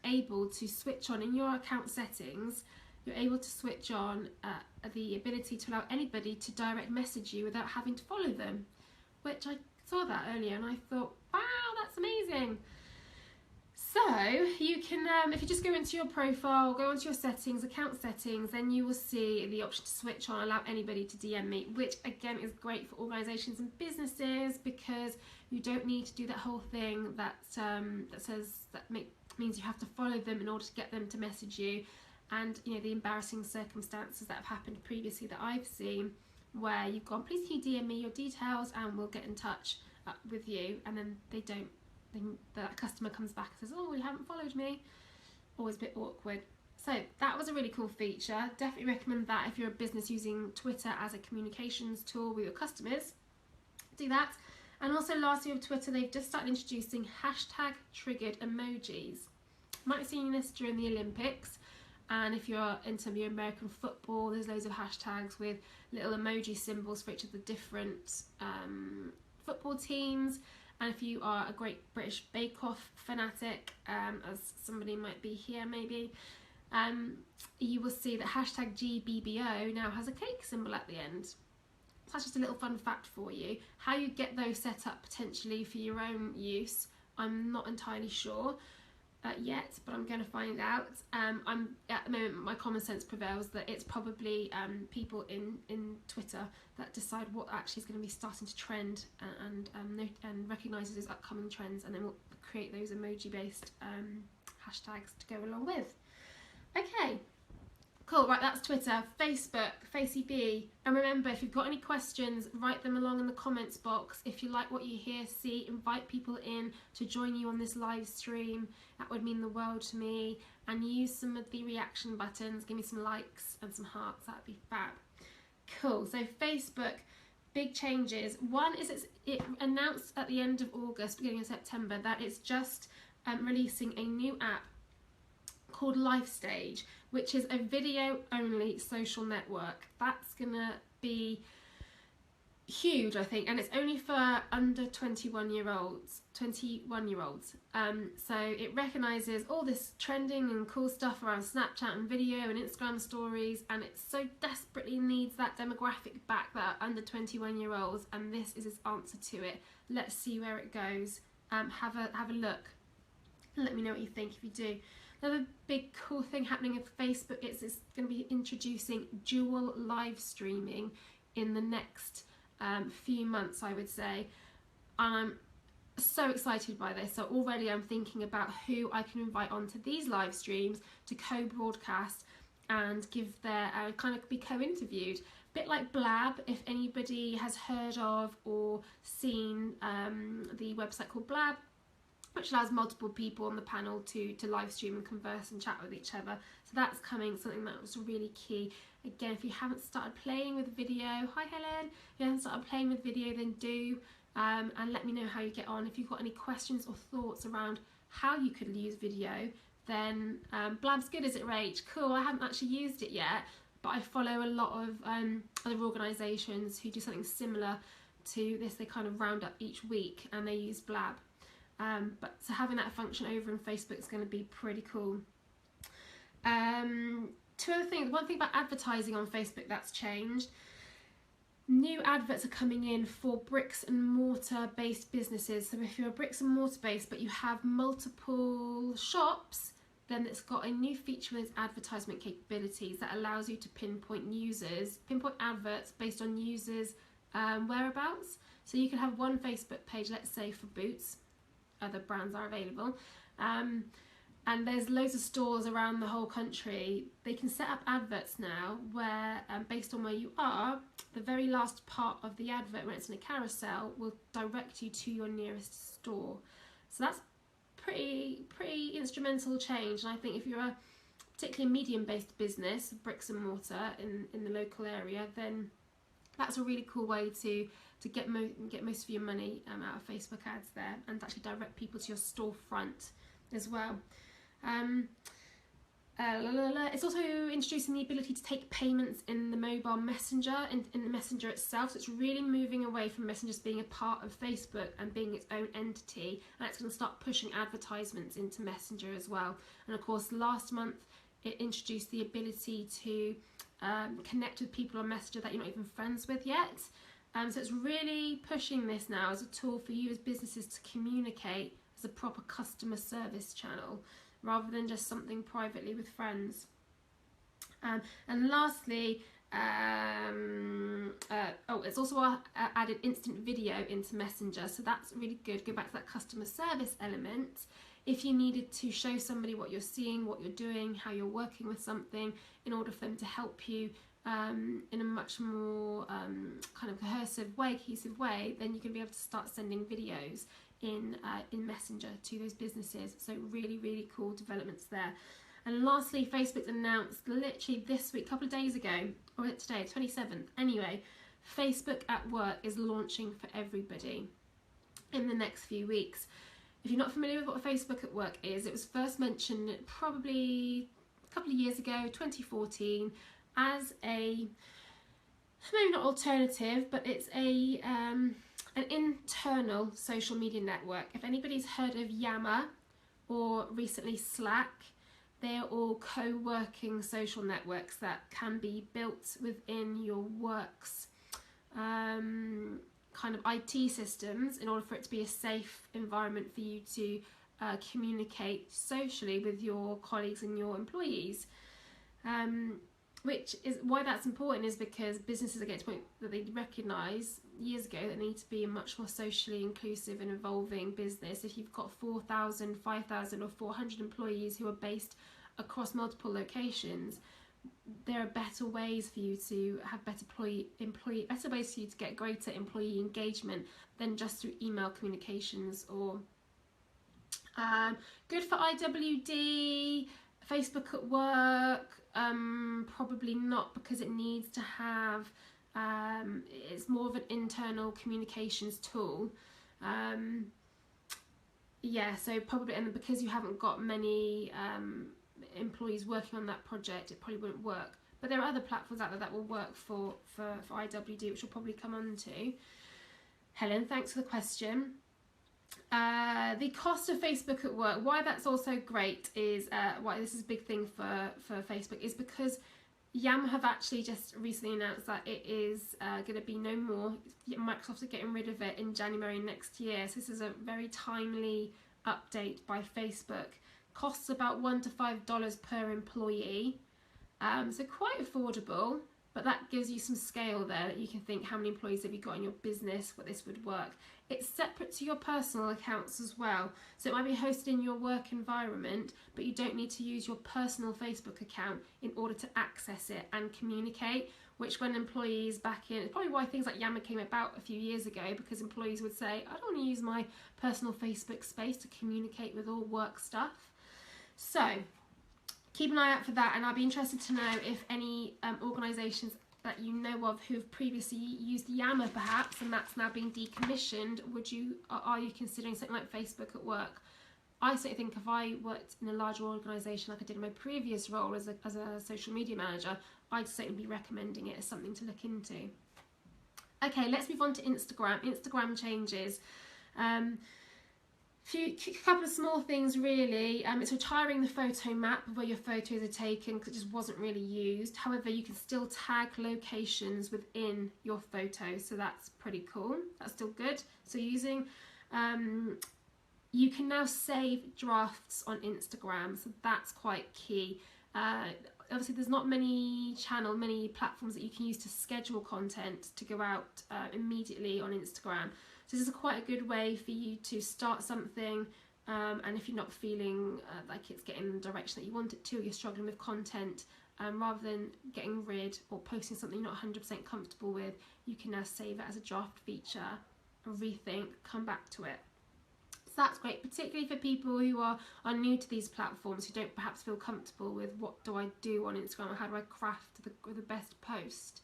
able to switch on in your account settings. You're able to switch on the ability to allow anybody to direct message you without having to follow them, which I saw that earlier and I thought, wow, that's amazing. So you can, if you just go into your profile, go into your settings, account settings, then you will see the option to switch on, allow anybody to DM me, which again is great for organisations and businesses, because you don't need to do that whole thing that means you have to follow them in order to get them to message you, and you know, the embarrassing circumstances that have happened previously that I've seen, where you've gone, please can you DM me your details and we'll get in touch with you, and then they don't. The customer comes back and says, oh, you haven't followed me. Always a bit awkward. So that was a really cool feature. Definitely recommend that if you're a business using Twitter as a communications tool with your customers. Do that. And also lastly with Twitter, they've just started introducing hashtag triggered emojis. Might have seen this during the Olympics, and if you're into the American football, there's loads of hashtags with little emoji symbols for each of the different football teams. And if you are a Great British Bake Off fanatic, as somebody might be here maybe, you will see that hashtag GBBO now has a cake symbol at the end. So that's just a little fun fact for you. How you get those set up potentially for your own use, I'm not entirely sure yet, but I'm going to find out. I'm at the moment, my common sense prevails that it's probably people in Twitter that decide what actually is going to be starting to trend and recognises those upcoming trends, and then we'll create those emoji based hashtags to go along with. Okay, cool. Right, that's Twitter. Facebook, FaceEB, and remember, if you've got any questions, write them along in the comments box. If you like what you hear, see, invite people in to join you on this live stream. That would mean the world to me. And use some of the reaction buttons. Give me some likes and some hearts. That'd be fab. Cool. So Facebook, big changes. One is it announced at the end of August, beginning of September, that it's just releasing a new app called LifeStage, which is a video only social network. That's gonna be huge, I think, and it's only for under 21-year-olds. So it recognises all this trending and cool stuff around Snapchat and video and Instagram stories, and it so desperately needs that demographic back that are under 21-year-olds, and this is its answer to it. Let's see where it goes. Have a look. Let me know what you think if you do. Another big cool thing happening with Facebook is it's going to be introducing dual live streaming in the next few months, I would say. I'm so excited by this. So already I'm thinking about who I can invite onto these live streams to co-broadcast and give their kind of be co-interviewed. A bit like Blab, if anybody has heard of or seen the website called Blab, which allows multiple people on the panel to live stream and converse and chat with each other. So that's coming, something that was really key. Again, if you haven't started playing with video, hi Helen, if you haven't started playing with video, then do, and let me know how you get on. If you've got any questions or thoughts around how you could use video, then Blab's good, is it, Rach? Cool, I haven't actually used it yet, but I follow a lot of other organisations who do something similar to this. They kind of round up each week and they use Blab. But so having that function over in Facebook is going to be pretty cool. Two other things. One thing about advertising on Facebook that's changed. New adverts are coming in for bricks and mortar based businesses. So if you're a bricks and mortar based but you have multiple shops, then it's got a new feature with its advertisement capabilities that allows you to pinpoint adverts based on users' whereabouts. So you can have one Facebook page, let's say for boots. Other brands are available, and there's loads of stores around the whole country. They can set up adverts now where based on where you are, the very last part of the advert when it's in a carousel will direct you to your nearest store. So that's pretty instrumental change, and I think if you're a particularly medium based business, bricks and mortar in the local area, then that's a really cool way to get most of your money out of Facebook ads there, and actually direct people to your storefront as well. It's also introducing the ability to take payments in the mobile messenger, in the messenger itself. So it's really moving away from messengers being a part of Facebook and being its own entity, and it's going to start pushing advertisements into messenger as well. And of course, last month it introduced the ability to connect with people on messenger that you're not even friends with yet. So it's really pushing this now as a tool for you as businesses to communicate as a proper customer service channel, rather than just something privately with friends. And lastly, it's also added instant video into Messenger, so that's really good. Go back to that customer service element. If you needed to show somebody what you're seeing, what you're doing, how you're working with something, in order for them to help you in a much more kind of cohesive way, then you can be able to start sending videos in Messenger to those businesses. So really, really cool developments there. And lastly, Facebook announced literally this week, a couple of days ago, or today, 27th. Anyway, Facebook at Work is launching for everybody in the next few weeks. If you're not familiar with what Facebook at Work is, it was first mentioned probably a couple of years ago, 2014, as a, maybe not alternative, but it's a an internal social media network. If anybody's heard of Yammer or recently Slack, they are all co-working social networks that can be built within your work's kind of IT systems in order for it to be a safe environment for you to communicate socially with your colleagues and your employees. Which is why that's important, is because businesses are getting to the point that they recognise years ago that they need to be a much more socially inclusive and evolving business. If you've got 4,000, 5,000 or 400 employees who are based across multiple locations, there are better ways for you to have better better ways for you to get greater employee engagement than just through email communications. Or good for IWD, Facebook at Work. Probably not, because it needs to have it's more of an internal communications tool. So probably, and because you haven't got many employees working on that project, it probably wouldn't work. But there are other platforms out there that will work for IWD, which we'll probably come on to. Helen, thanks for the question. The cost of Facebook at Work, why that's also great is, why this is a big thing for Facebook, is because Yammer have actually just recently announced that it is going to be no more. Microsoft are getting rid of it in January next year. So this is a very timely update by Facebook. Costs about $1 to $5 per employee. So quite affordable, but that gives you some scale there that you can think, how many employees have you got in your business, what this would work. It's separate to your personal accounts as well. So it might be hosted in your work environment, but you don't need to use your personal Facebook account in order to access it and communicate, which when employees back in, it's probably why things like Yammer came about a few years ago, because employees would say, I don't want to use my personal Facebook space to communicate with all work stuff. So keep an eye out for that, and I'll be interested to know if any organisations that you know of who've previously used Yammer perhaps, and that's now being decommissioned, are you considering something like Facebook at Work? I certainly think if I worked in a larger organisation like I did in my previous role as a social media manager, I'd certainly be recommending it as something to look into. Okay, let's move on to Instagram. Instagram changes. Couple of small things really. It's retiring the photo map of where your photos are taken, because it just wasn't really used. However, you can still tag locations within your photos, so that's pretty cool. That's still good. So you can now save drafts on Instagram, so that's quite key. Obviously there's not many platforms that you can use to schedule content to go out immediately on Instagram. So this is quite a good way for you to start something, and if you're not feeling like it's getting in the direction that you want it to, or you're struggling with content, rather than getting rid or posting something you're not 100% comfortable with, you can now save it as a draft feature, rethink, come back to it. So that's great, particularly for people who are new to these platforms, who don't perhaps feel comfortable with what do I do on Instagram, or how do I craft the best post.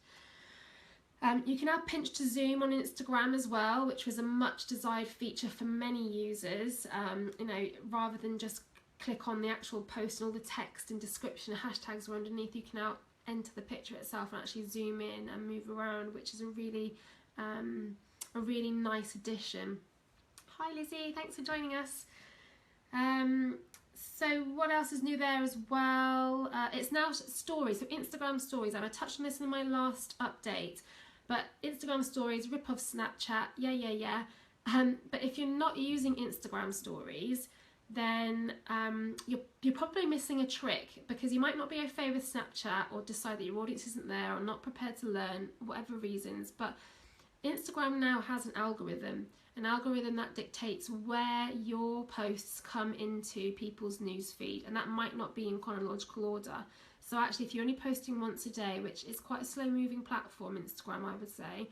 You can now pinch to zoom on Instagram as well, which was a much desired feature for many users. Rather than just click on the actual post and all the text and description and hashtags are underneath, you can now enter the picture itself and actually zoom in and move around, which is a really nice addition. Hi Lizzie, thanks for joining us. So what else is new there as well? It's now stories, so Instagram stories, and I touched on this in my last update, but Instagram stories rip off Snapchat, yeah. But if you're not using Instagram stories, then you're probably missing a trick, because you might not be au fait with Snapchat or decide that your audience isn't there or not prepared to learn, whatever reasons. But Instagram now has an algorithm that dictates where your posts come into people's newsfeed, and that might not be in chronological order. So actually, if you're only posting once a day, which is quite a slow moving platform, Instagram, I would say,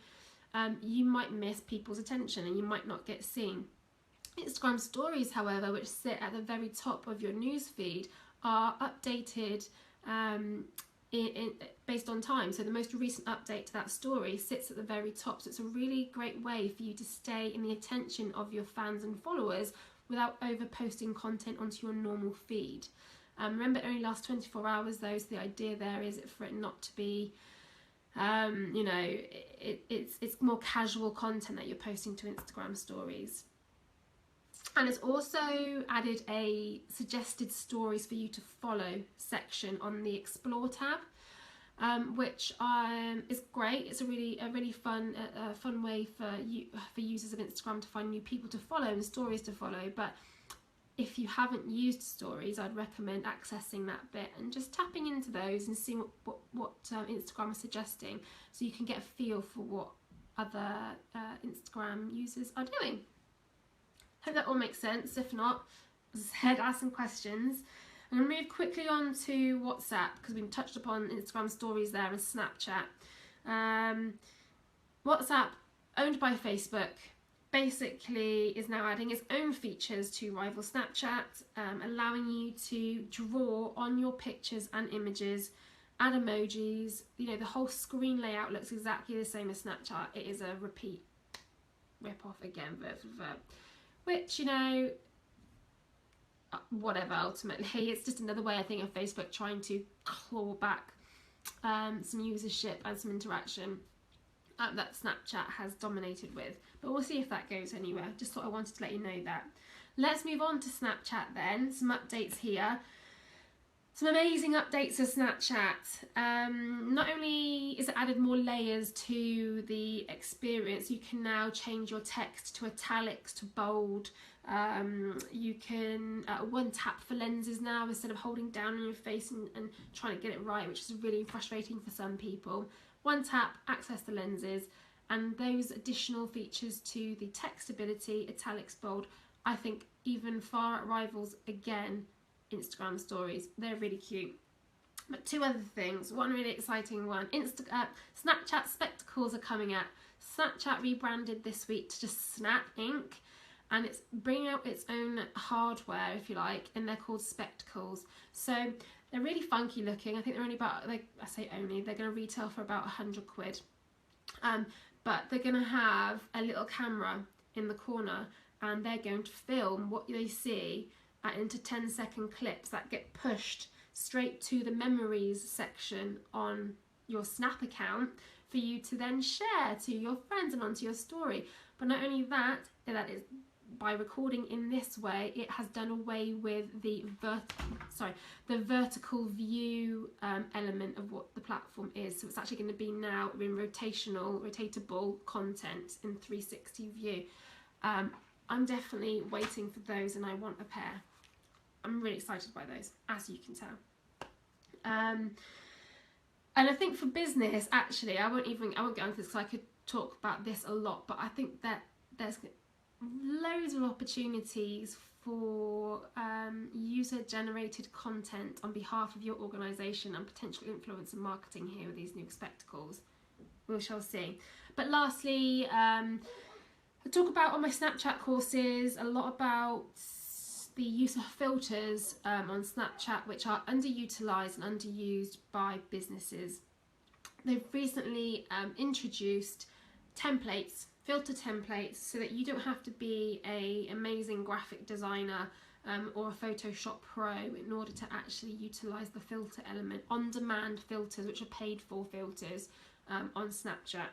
you might miss people's attention and you might not get seen. Instagram stories, however, which sit at the very top of your newsfeed, are updated based on time. So the most recent update to that story sits at the very top. So it's a really great way for you to stay in the attention of your fans and followers without over posting content onto your normal feed. Remember, it only lasts 24 hours though, so the idea there is for it not to be you know, it's more casual content that you're posting to Instagram stories. And it's also added a suggested stories for you to follow section on the Explore tab, which is great. It's a really fun way for users of Instagram to find new people to follow and stories to follow. But if you haven't used stories, I'd recommend accessing that bit and just tapping into those and seeing what Instagram is suggesting, so you can get a feel for what other Instagram users are doing. Hope that all makes sense. If not, as I said, ask some questions. I'm going to move quickly on to WhatsApp, because we've touched upon Instagram stories there and Snapchat. WhatsApp, owned by Facebook, basically is now adding its own features to rival Snapchat, allowing you to draw on your pictures and images, add emojis. You know, the whole screen layout looks exactly the same as Snapchat. It is a repeat, rip off again, verb for verb. Which, you know, whatever, ultimately. It's just another way, I think, of Facebook trying to claw back some usership and some interaction that Snapchat has dominated with. But we'll see if that goes anywhere. Just thought I wanted to let you know that. Let's move on to Snapchat then. Some updates here. Some amazing updates to Snapchat. Not only is it added more layers to the experience, you can now change your text to italics, to bold. You can one tap for lenses now instead of holding down on your face and trying to get it right, which is really frustrating for some people. One tap, access the lenses, and those additional features to the text ability, italics, bold, I think even far outrivals again Instagram stories. They're really cute. But two other things. One really exciting one. Snapchat spectacles are coming out. Snapchat rebranded this week to just Snap Inc. And it's bringing out its own hardware, if you like, and they're called spectacles. So they're really funky looking. I think they're only about, like I say only, they're going to retail for about 100 quid. But they're going to have a little camera in the corner, and they're going to film what they see into 10-second clips that get pushed straight to the memories section on your Snap account for you to then share to your friends and onto your story. But not only that, that is by recording in this way, it has done away with the vertical view element of what the platform is. So it's actually going to be now in rotatable content in 360 view. I'm definitely waiting for those, and I want a pair. I'm really excited by those, as you can tell. And I think for business, actually, I won't get onto this because I could talk about this a lot, but I think that there's loads of opportunities for user-generated content on behalf of your organisation and potential influence and marketing here with these new spectacles. We shall see. But lastly, I talk about on my Snapchat courses a lot about the use of filters on Snapchat, which are underutilised and underused by businesses. They've recently introduced templates, filter templates, so that you don't have to be an amazing graphic designer or a Photoshop Pro in order to actually utilise the filter element. On-demand filters, which are paid for filters on Snapchat.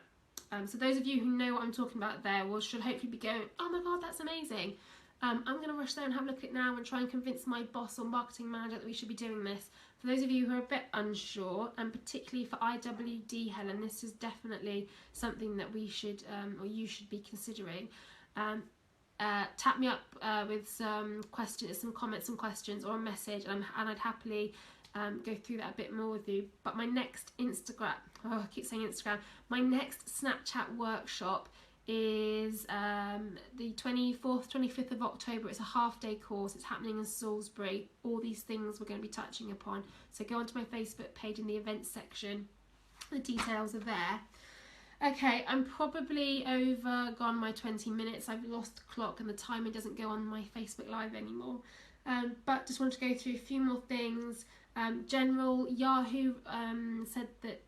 So those of you who know what I'm talking about there should hopefully be going, oh my god, that's amazing. I'm going to rush there and have a look at it now and try and convince my boss or marketing manager that we should be doing this. For those of you who are a bit unsure, and particularly for IWD, Helen, this is definitely something that we should, or you should be considering. Tap me up with some questions, some comments, some questions, or a message, and I'd happily go through that a bit more with you. But my next Instagram, I keep saying Instagram, my next Snapchat workshop is the 24th, 25th of October. It's a half-day course. It's happening in Salisbury. All these things we're going to be touching upon. So go onto my Facebook page in the events section. The details are there. Okay, I'm probably over gone my 20 minutes. I've lost the clock and the timer doesn't go on my Facebook Live anymore. But just wanted to go through a few more things. General, Yahoo said that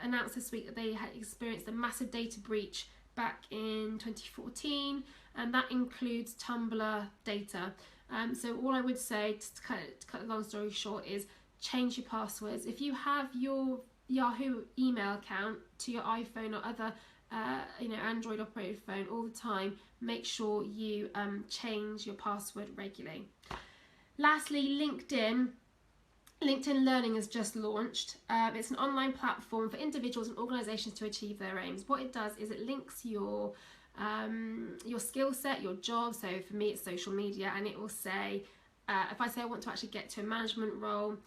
announced this week that they had experienced a massive data breach back in 2014, and that includes Tumblr data. So all I would say, to cut a long story short, is change your passwords. If you have your Yahoo email account to your iPhone or other Android operated phone all the time, make sure you change your password regularly. Lastly, LinkedIn Learning has just launched. It's an online platform for individuals and organisations to achieve their aims. What it does is it links your skill set, your job. So for me, it's social media, and it will say, if I say I want to actually get to a management role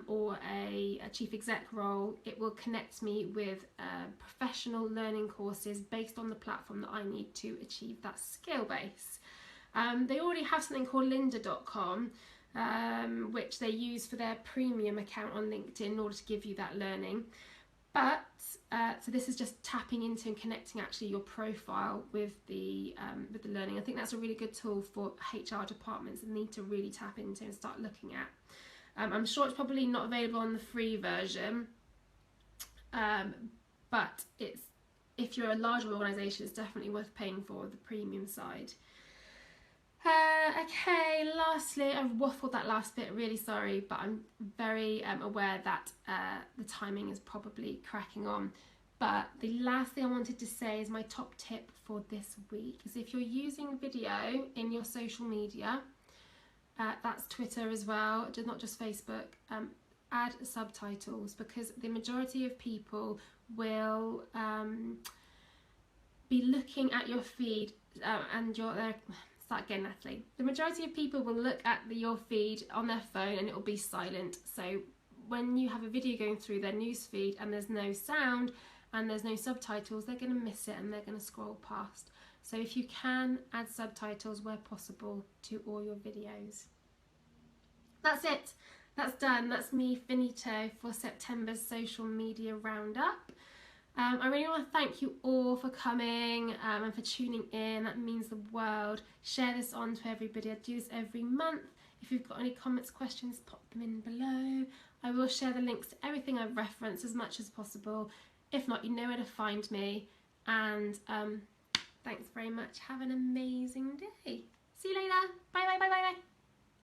or a chief exec role, it will connect me with professional learning courses based on the platform that I need to achieve that skill base. They already have something called lynda.com, which they use for their premium account on LinkedIn in order to give you that learning. But so this is just tapping into and connecting actually your profile with the learning. I think that's a really good tool for HR departments that need to really tap into and start looking at. I'm sure it's probably not available on the free version, but if you're a larger organisation, it's definitely worth paying for the premium side. Okay, lastly, I've waffled that last bit, really sorry, but I'm very aware that the timing is probably cracking on. But the last thing I wanted to say is my top tip for this week is if you're using video in your social media, that's Twitter as well, not just Facebook, add subtitles, because the majority of people will be looking at your feed and start again, Natalie. The majority of people will look at your feed on their phone and it will be silent. So when you have a video going through their news feed and there's no sound and there's no subtitles, they're going to miss it and they're going to scroll past. So if you can, add subtitles where possible to all your videos. That's it. That's done. That's me finito for September's social media roundup. I really want to thank you all for coming and for tuning in. That means the world. Share this on to everybody. I do this every month. If you've got any comments, questions, pop them in below. I will share the links to everything I've referenced as much as possible. If not, you know where to find me. And thanks very much. Have an amazing day. See you later. Bye, bye, bye, bye, bye.